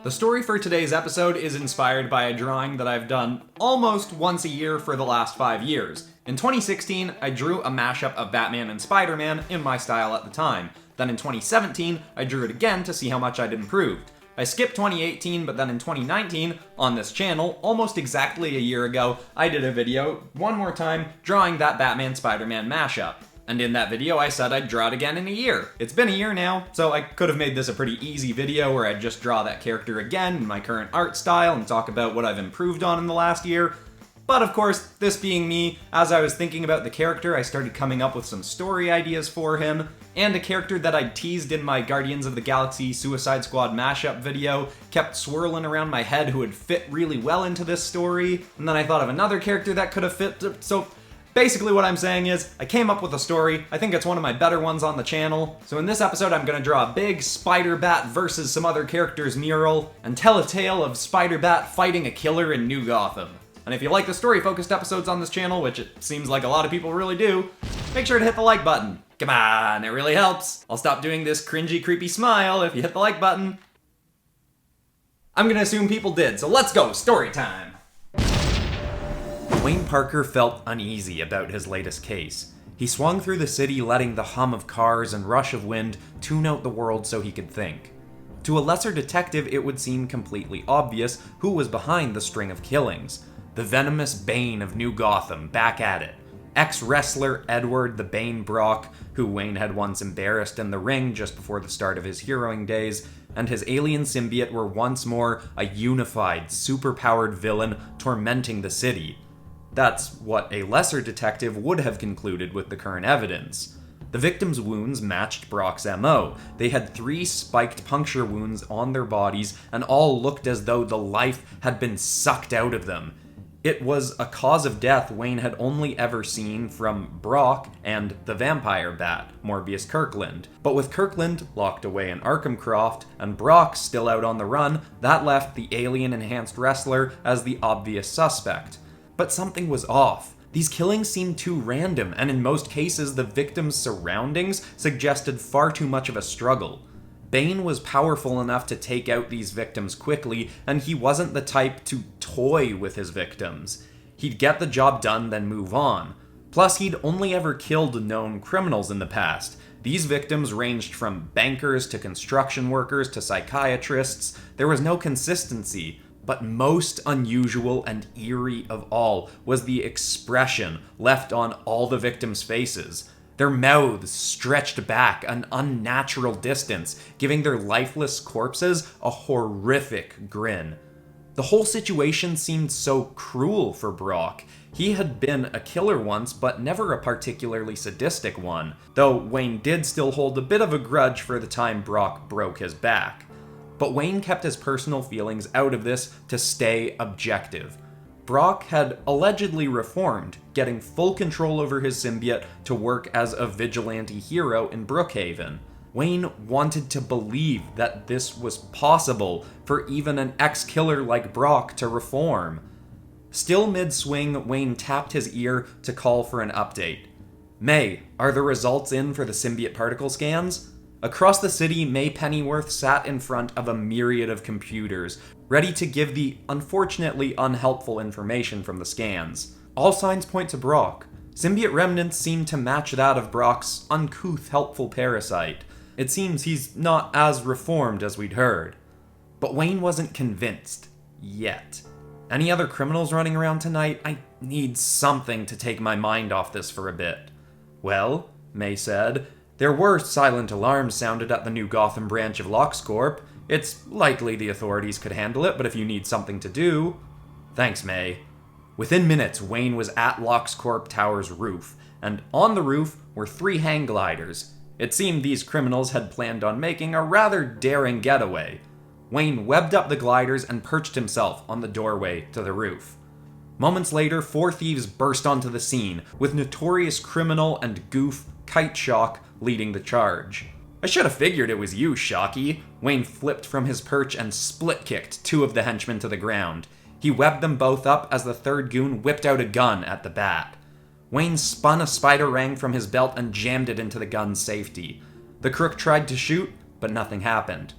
The story for today's episode is inspired by a drawing that I've done almost once a year for the last 5 years. In 2016, I drew a mashup of Batman and Spider-Man in my style at the time. Then in 2017, I drew it again to see how much I'd improved. I skipped 2018, but then in 2019, on this channel, almost exactly a year ago, I did a video, one more time, drawing that Batman-Spider-Man mashup. And in that video, I said I'd draw it again in a year. It's been a year now, so I could have made this a pretty easy video where I'd just draw that character again in my current art style and talk about what I've improved on in the last year. But of course, this being me, as I was thinking about the character, I started coming up with some story ideas for him, and a character that I'd teased in my Guardians of the Galaxy Suicide Squad mashup video kept swirling around my head who would fit really well into this story, and then I thought of another character that could have fit, so basically what I'm saying is, I came up with a story, I think it's one of my better ones on the channel, so in this episode I'm gonna draw a big Spider-Bat versus some other characters mural, and tell a tale of Spider-Bat fighting a killer in New Gotham. And if you like the story-focused episodes on this channel, which it seems like a lot of people really do, make sure to hit the like button. Come on, it really helps. I'll stop doing this cringy, creepy smile if you hit the like button. I'm gonna assume people did, so let's go, story time! Wayne Parker felt uneasy about his latest case. He swung through the city letting the hum of cars and rush of wind tune out the world so he could think. To a lesser detective, it would seem completely obvious who was behind the string of killings. The venomous Bane of New Gotham, back at it. Ex-wrestler Edward the Bane Brock, who Wayne had once embarrassed in the ring just before the start of his heroing days, and his alien symbiote were once more a unified, superpowered villain tormenting the city. That's what a lesser detective would have concluded with the current evidence. The victims' wounds matched Brock's MO. They had 3 spiked puncture wounds on their bodies, and all looked as though the life had been sucked out of them. It was a cause of death Wayne had only ever seen from Brock and the vampire bat, Morbius Kirkland. But with Kirkland locked away in Arkham Croft and Brock still out on the run, that left the alien-enhanced wrestler as the obvious suspect. But something was off. These killings seemed too random, and in most cases the victims' surroundings suggested far too much of a struggle. Bane was powerful enough to take out these victims quickly, and he wasn't the type to toy with his victims. He'd get the job done, then move on. Plus, he'd only ever killed known criminals in the past. These victims ranged from bankers to construction workers to psychiatrists. There was no consistency. But most unusual and eerie of all was the expression left on all the victims' faces. Their mouths stretched back an unnatural distance, giving their lifeless corpses a horrific grin. The whole situation seemed so cruel for Brock. He had been a killer once, but never a particularly sadistic one, though Wayne did still hold a bit of a grudge for the time Brock broke his back. But Wayne kept his personal feelings out of this to stay objective. Brock had allegedly reformed, getting full control over his symbiote to work as a vigilante hero in Brookhaven. Wayne wanted to believe that this was possible for even an ex-killer like Brock to reform. Still mid-swing, Wayne tapped his ear to call for an update. May, are the results in for the symbiote particle scans? Across the city, May Pennyworth sat in front of a myriad of computers, ready to give the unfortunately unhelpful information from the scans. All signs point to Brock. Symbiote remnants seem to match that of Brock's uncouth, helpful parasite. It seems he's not as reformed as we'd heard. But Wayne wasn't convinced. Yet. Any other criminals running around tonight? I need something to take my mind off this for a bit. Well, May said, there were silent alarms sounded at the New Gotham branch of LoxCorp. It's likely the authorities could handle it, but if you need something to do... Thanks, May. Within minutes, Wayne was at LoxCorp Tower's roof, and on the roof were 3 hang gliders. It seemed these criminals had planned on making a rather daring getaway. Wayne webbed up the gliders and perched himself on the doorway to the roof. Moments later, 4 thieves burst onto the scene, with notorious criminal and goof Kite Shock leading the charge. I should have figured it was you, Shocky. Wayne flipped from his perch and split-kicked 2 of the henchmen to the ground. He webbed them both up as the 3rd goon whipped out a gun at the bat. Wayne spun a spider-rang from his belt and jammed it into the gun's safety. The crook tried to shoot, but nothing happened.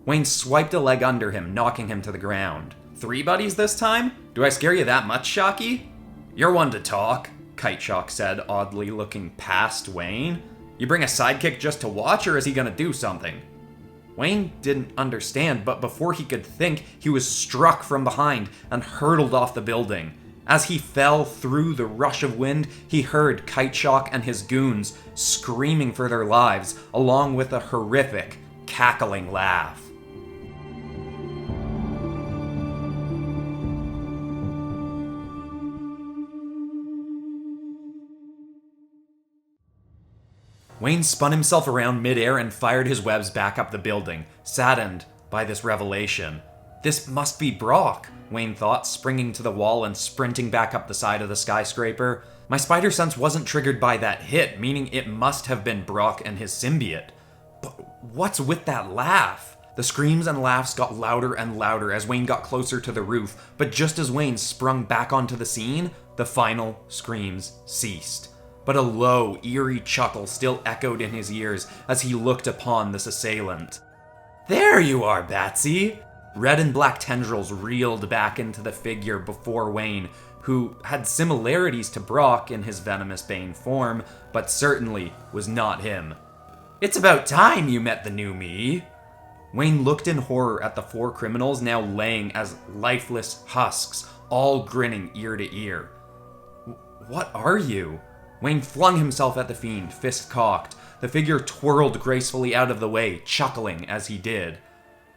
Wayne swiped a leg under him, knocking him to the ground. 3 buddies this time? Do I scare you that much, Shocky? You're one to talk, Kite Shock said, oddly looking past Wayne. You bring a sidekick just to watch, or is he gonna do something? Wayne didn't understand, but before he could think, he was struck from behind and hurtled off the building. As he fell through the rush of wind, he heard Kite Shock and his goons screaming for their lives, along with a horrific, cackling laugh. Wayne spun himself around midair and fired his webs back up the building, saddened by this revelation. This must be Brock, Wayne thought, springing to the wall and sprinting back up the side of the skyscraper. My spider sense wasn't triggered by that hit, meaning it must have been Brock and his symbiote. But what's with that laugh? The screams and laughs got louder and louder as Wayne got closer to the roof, but just as Wayne sprung back onto the scene, the final screams ceased. But a low, eerie chuckle still echoed in his ears as he looked upon this assailant. There you are, Batsy! Red and black tendrils reeled back into the figure before Wayne, who had similarities to Brock in his venomous Bane form, but certainly was not him. It's about time you met the new me. Wayne looked in horror at the 4 criminals now laying as lifeless husks, all grinning ear to ear. What are you? Wayne flung himself at the fiend, fist cocked. The figure twirled gracefully out of the way, chuckling as he did.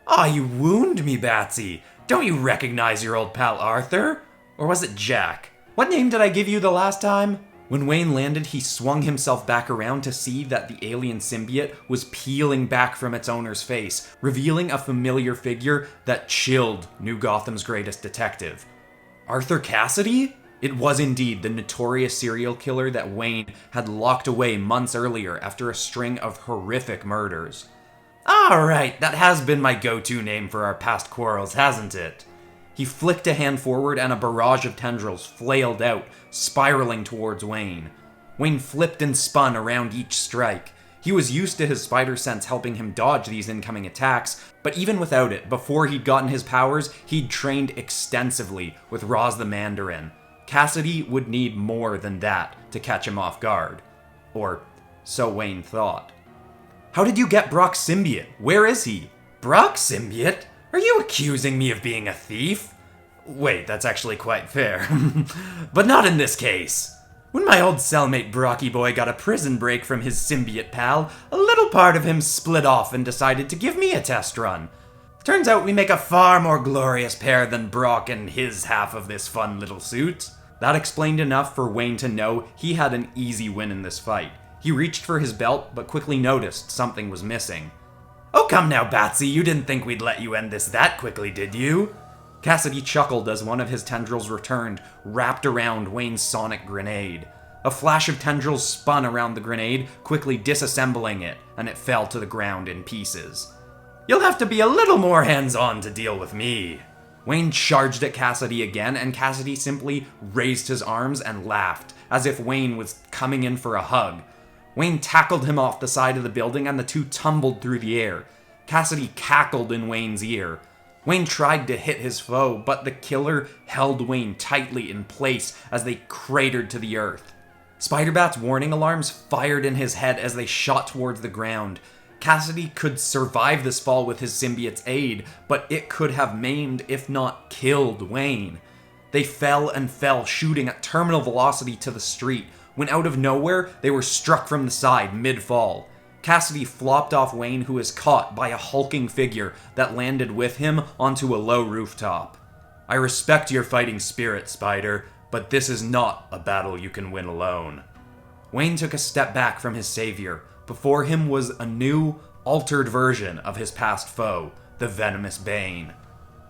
"Ah, you wound me, Batsy! Don't you recognize your old pal Arthur? Or was it Jack? What name did I give you the last time?" When Wayne landed, he swung himself back around to see that the alien symbiote was peeling back from its owner's face, revealing a familiar figure that chilled New Gotham's greatest detective. Arthur Kassidy? It was indeed the notorious serial killer that Wayne had locked away months earlier after a string of horrific murders. Alright, that has been my go-to name for our past quarrels, hasn't it? He flicked a hand forward and a barrage of tendrils flailed out, spiraling towards Wayne. Wayne flipped and spun around each strike. He was used to his spider sense helping him dodge these incoming attacks, but even without it, before he'd gotten his powers, he'd trained extensively with Roz the Mandarin. Cassidy would need more than that to catch him off guard. Or so Wayne thought. How did you get Brock's symbiote? Where is he? Brock's symbiote? Are you accusing me of being a thief? Wait, that's actually quite fair. But not in this case. When my old cellmate Brocky Boy got a prison break from his symbiote pal, a little part of him split off and decided to give me a test run. Turns out we make a far more glorious pair than Brock and his half of this fun little suit. That explained enough for Wayne to know he had an easy win in this fight. He reached for his belt, but quickly noticed something was missing. Oh, come now, Batsy, you didn't think we'd let you end this that quickly, did you? Cassidy chuckled as one of his tendrils returned, wrapped around Wayne's sonic grenade. A flash of tendrils spun around the grenade, quickly disassembling it, and it fell to the ground in pieces. You'll have to be a little more hands-on to deal with me. Wayne charged at Cassidy again, and Cassidy simply raised his arms and laughed, as if Wayne was coming in for a hug. Wayne tackled him off the side of the building, and the two tumbled through the air. Cassidy cackled in Wayne's ear. Wayne tried to hit his foe, but the killer held Wayne tightly in place as they cratered to the earth. Spider-Bat's warning alarms fired in his head as they shot towards the ground. Cassidy could survive this fall with his symbiote's aid, but it could have maimed, if not killed, Wayne. They fell and fell, shooting at terminal velocity to the street, when out of nowhere, they were struck from the side mid-fall. Cassidy flopped off Wayne, who was caught by a hulking figure that landed with him onto a low rooftop. I respect your fighting spirit, Spider, but this is not a battle you can win alone. Wayne took a step back from his savior. Before him was a new, altered version of his past foe, the venomous Bane.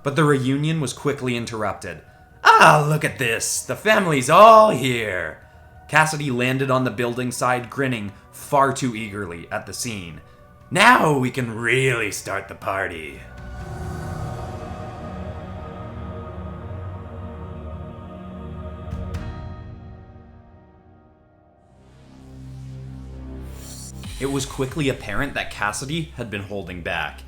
But the reunion was quickly interrupted. Ah, look at this! The family's all here! Cassidy landed on the building side, grinning far too eagerly at the scene. Now we can really start the party. It was quickly apparent that Cassidy had been holding back.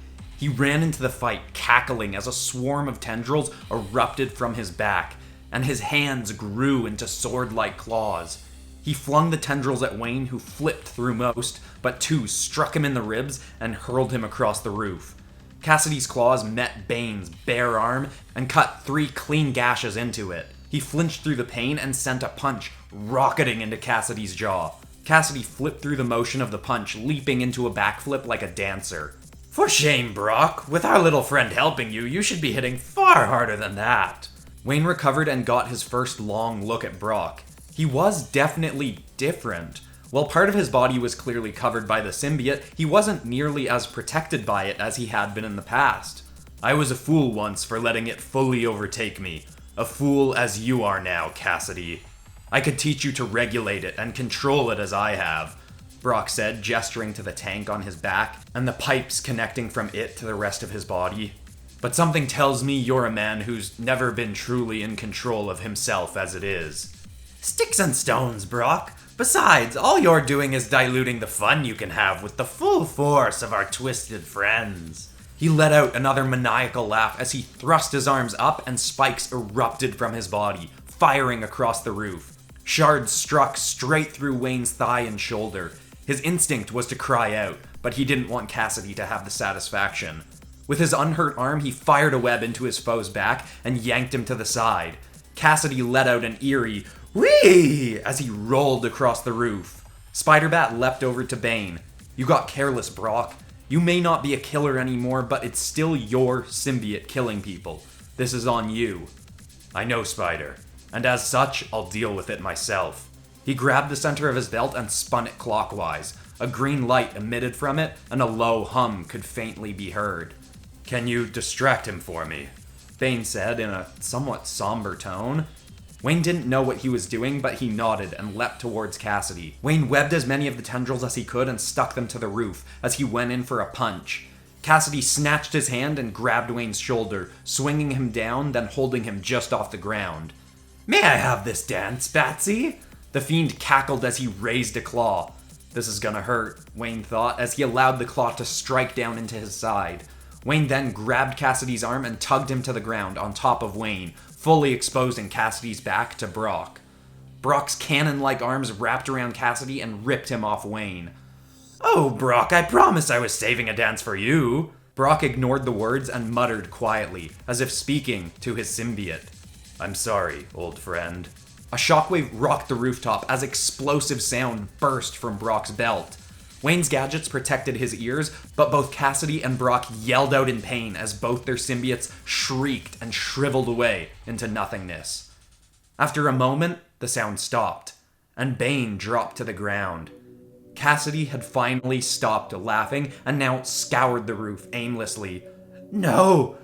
He ran into the fight, cackling as a swarm of tendrils erupted from his back, and his hands grew into sword-like claws. He flung the tendrils at Wayne, who flipped through most, but two struck him in the ribs and hurled him across the roof. Cassidy's claws met Bane's bare arm and cut 3 clean gashes into it. He flinched through the pain and sent a punch rocketing into Cassidy's jaw. Cassidy flipped through the motion of the punch, leaping into a backflip like a dancer. "For shame, Brock. With our little friend helping you, you should be hitting far harder than that." Wayne recovered and got his first long look at Brock. He was definitely different. While part of his body was clearly covered by the symbiote, he wasn't nearly as protected by it as he had been in the past. "I was a fool once for letting it fully overtake me. A fool as you are now, Cassidy. I could teach you to regulate it and control it as I have," Brock said, gesturing to the tank on his back and the pipes connecting from it to the rest of his body. "But something tells me you're a man who's never been truly in control of himself as it is." "Sticks and stones, Brock. Besides, all you're doing is diluting the fun you can have with the full force of our twisted friends." He let out another maniacal laugh as he thrust his arms up and spikes erupted from his body, firing across the roof. Shards struck straight through Wayne's thigh and shoulder. His instinct was to cry out, but he didn't want Cassidy to have the satisfaction. With his unhurt arm, he fired a web into his foe's back and yanked him to the side. Cassidy let out an eerie "whee" as he rolled across the roof. Spider-Bat leapt over to Bane. "You got careless, Brock. You may not be a killer anymore, but it's still your symbiote killing people. This is on you." "I know, Spider. And as such, I'll deal with it myself." He grabbed the center of his belt and spun it clockwise. A green light emitted from it, and a low hum could faintly be heard. "Can you distract him for me?" Bane said in a somewhat somber tone. Wayne didn't know what he was doing, but he nodded and leapt towards Cassidy. Wayne webbed as many of the tendrils as he could and stuck them to the roof as he went in for a punch. Cassidy snatched his hand and grabbed Wayne's shoulder, swinging him down, then holding him just off the ground. "May I have this dance, Batsy?" The fiend cackled as he raised a claw. This is gonna hurt, Wayne thought, as he allowed the claw to strike down into his side. Wayne then grabbed Cassidy's arm and tugged him to the ground on top of Wayne, fully exposing Cassidy's back to Brock. Brock's cannon-like arms wrapped around Cassidy and ripped him off Wayne. "Oh, Brock, I promised I was saving a dance for you." Brock ignored the words and muttered quietly, as if speaking to his symbiote. "I'm sorry, old friend." A shockwave rocked the rooftop as explosive sound burst from Brock's belt. Wayne's gadgets protected his ears, but both Cassidy and Brock yelled out in pain as both their symbiotes shrieked and shriveled away into nothingness. After a moment, the sound stopped, and Bane dropped to the ground. Cassidy had finally stopped laughing and now scoured the roof aimlessly. "No!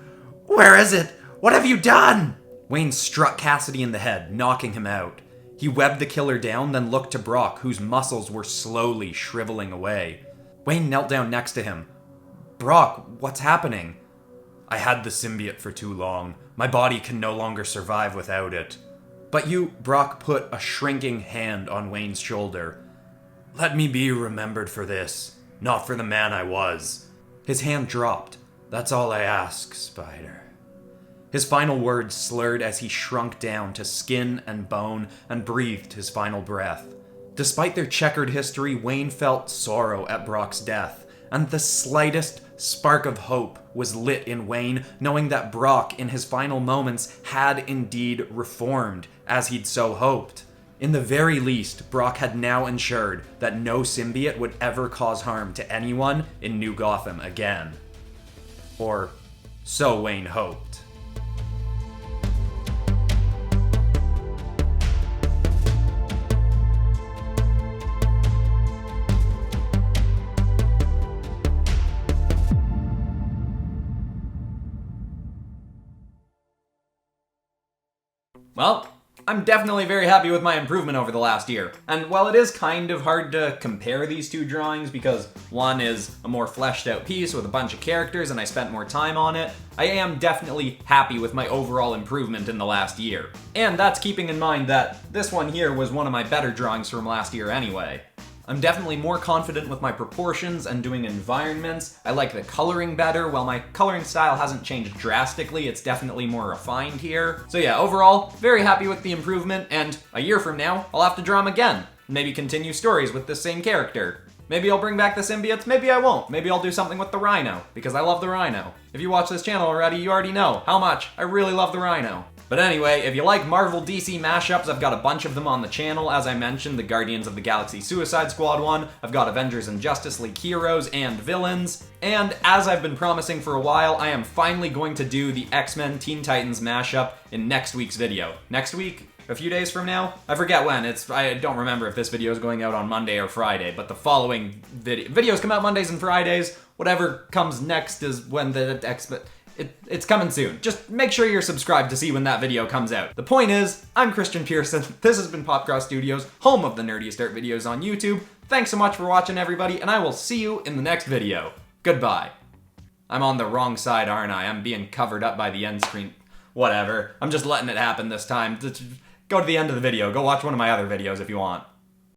Where is it? What have you done?" Wayne struck Cassidy in the head, knocking him out. He webbed the killer down, then looked to Brock, whose muscles were slowly shriveling away. Wayne knelt down next to him. "Brock, what's happening?" "I had the symbiote for too long. My body can no longer survive without it." "But you..." Brock put a shrinking hand on Wayne's shoulder. "Let me be remembered for this, not for the man I was." His hand dropped. "That's all I ask, Spider." His final words slurred as he shrunk down to skin and bone and breathed his final breath. Despite their checkered history, Wayne felt sorrow at Brock's death, and the slightest spark of hope was lit in Wayne, knowing that Brock, in his final moments, had indeed reformed, as he'd so hoped. In the very least, Brock had now ensured that no symbiote would ever cause harm to anyone in New Gotham again. Or so Wayne hoped. Well, I'm definitely very happy with my improvement over the last year. And while it is kind of hard to compare these two drawings because one is a more fleshed out piece with a bunch of characters and I spent more time on it, I am definitely happy with my overall improvement in the last year. And that's keeping in mind that this one here was one of my better drawings from last year anyway. I'm definitely more confident with my proportions and doing environments. I like the coloring better. While my coloring style hasn't changed drastically, it's definitely more refined here. So yeah, overall, very happy with the improvement, and a year from now, I'll have to draw him again. Maybe continue stories with this same character. Maybe I'll bring back the symbiotes, maybe I won't. Maybe I'll do something with the Rhino, because I love the Rhino. If you watch this channel already, you already know how much I really love the Rhino. But anyway, if you like Marvel DC mashups, I've got a bunch of them on the channel. As I mentioned, the Guardians of the Galaxy Suicide Squad one, I've got Avengers and Justice League heroes and villains, and as I've been promising for a while, I am finally going to do the X-Men Teen Titans mashup in next week's video. Next week? A few days from now? I forget when. I don't remember if this video is going out on Monday or Friday, but the following videos come out Mondays and Fridays. Whatever comes next is when the X-Men... It's coming soon. Just make sure you're subscribed to see when that video comes out. The point is, I'm Christian Pearson. This has been PopCross Studios, home of the nerdiest art videos on YouTube. Thanks so much for watching, everybody, and I will see you in the next video. Goodbye. I'm on the wrong side, aren't I? I'm being covered up by the end screen. Whatever. I'm just letting it happen this time. Go to the end of the video. Go watch one of my other videos if you want.